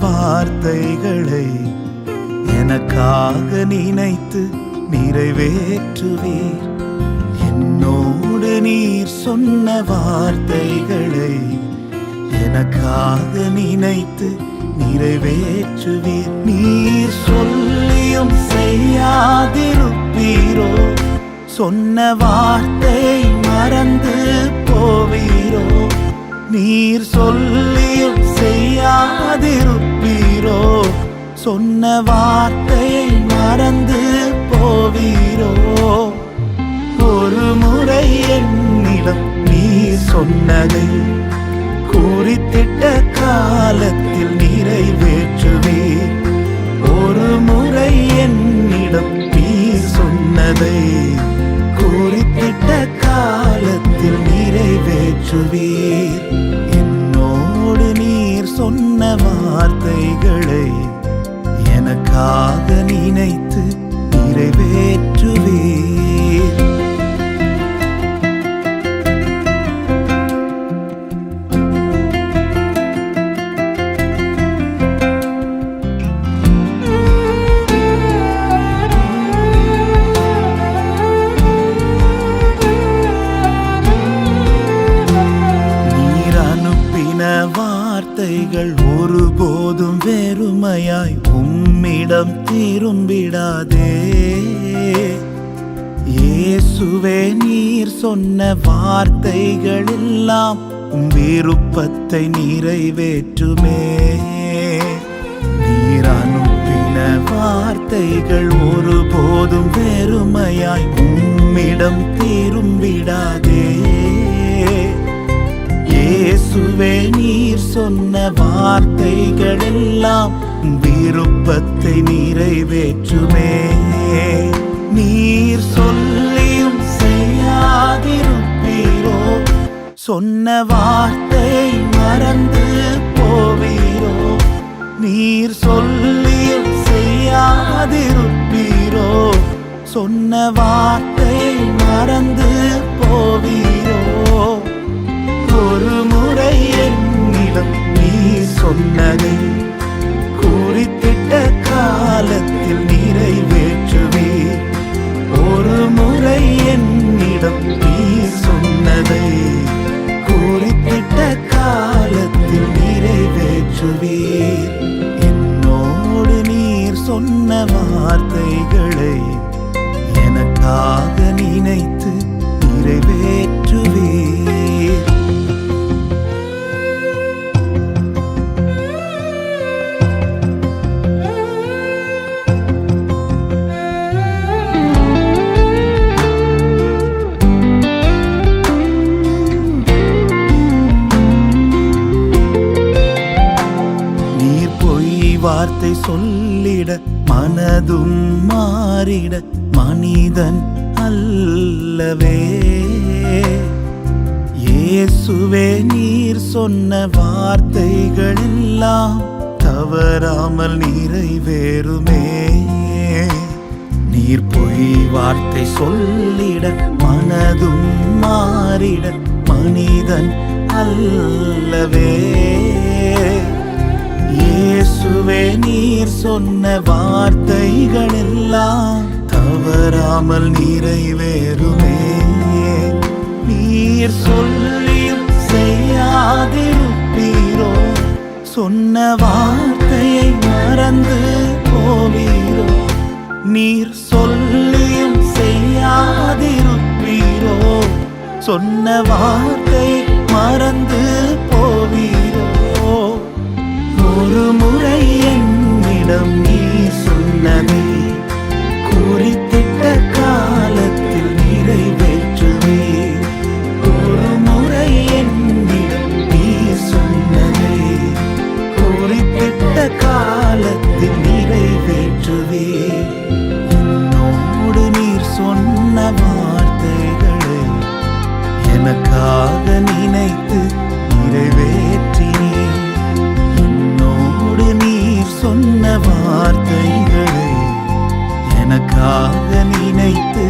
வார்த்தைகளை எனக்காக நினைத்து நிறைவேற்றுவீர். என்னோடு நீர் சொன்ன வார்த்தைகளை எனக்காக நினைத்து நிறைவேற்றுவீர். நீர் சொல்லியும் செய்யாதிருப்பீரோ? சொன்ன வார்த்தை மறந்து போவீரோ? நீர் சொல்லியும் செய்யாதிருப்பீரோ? சொன்ன வார்த்தையை மறந்து போவீரோ? ஒரு முறை என்னிடம் நீர் சொன்னதை குறித்திட்ட காலத்தில் நிறைவேற்றுவீர். ஒரு முறை என்னிடம் நீர் சொன்னதை குறித்திட்ட காலத்தில் நிறைவேற்றுவீர். என்னோடு நீர் சொன்ன வார்த்தைகளை எனக்காக நினைத்து நிறைவேற்றுவீர். வார்த்தைகள் ஒருபோதும் வெறுமையாய் உம்மிடம் திரும்பிடாதே. இயேசுவே, நீர் சொன்ன வார்த்தைகள் எல்லாம் உம் விருப்பத்தை நிறைவேற்றுமே. நீர் அனுப்பின வார்த்தைகள் ஒருபோதும் வெறுமையாய் உம்மிடம் திரும்பிடாதே. இயேசுவே, நீர் சொன்ன வார்த்தைகள் எல்லாம் விருப்பத்தை நிறைவேற்றுமே. நீர் சொல்லியும் செய்யாதிருப்பீரோ? சொன்ன வார்த்தை மறந்து போவீரோ? நீர் சொல்லியும் செய்யாதிருப்பீரோ? சொன்ன வார்த்தை மறந்து போவீரோ? ஒரு முறை என்னிடம் நீர் சொன்னதை குறித்திட்ட காலத்தில் நிறைவேற்றுவீர். ஒரு முறை என்னிடம் நீர் சொன்னதை குறித்திட்ட காலத்தில் நிறைவேற்றுவீர். என்னோடு நீர் சொன்ன வார்த்தைகளை எனக்காக நினைத்து நிறைவேற்றுவீர். வார்த்தை சொல்லிட மனதும் மாறிட மனிதன் அல்லவே. இயேசுவே, நீர் சொன்ன வார்த்தைகள் எல்லாம் தவறாமல் நிறைவேறுமே. நீர் பொய் வார்த்தை சொல்லிட மனதும் மாறிட மனிதன் அல்லவே. இயேசுவே, நீர் சொன்ன வார்த்தைகள் எல்லாம் தவறாமல் நிறைவேறுமே. நீர் சொல்லியும் செய்யாதிருப்பீரோ? சொன்ன வார்த்தையை மறந்து போவீரோ? நீர் சொல்லியும் செய்யாதிருப்பீரோ? சொன்ன வார்த்தை மறந்து போவீரோ? ஒரு முறை என்னிடம் நீர் சொன்னதை குறித்திட்ட காலத்தில் நிறைவேற்றுவீர். ஒரு முறை என்னிடம் நீர் சொன்னதை குறித்திட்ட காலத்தில் நிறைவேற்றுவீர். என்னோடு நீர் சொன்ன வார்த்தைகளை எனக்காக நினைத்து நிறைவேற்றினீர். நீர் சொன்ன வார்த்தைகளை எனக்காக நினைத்து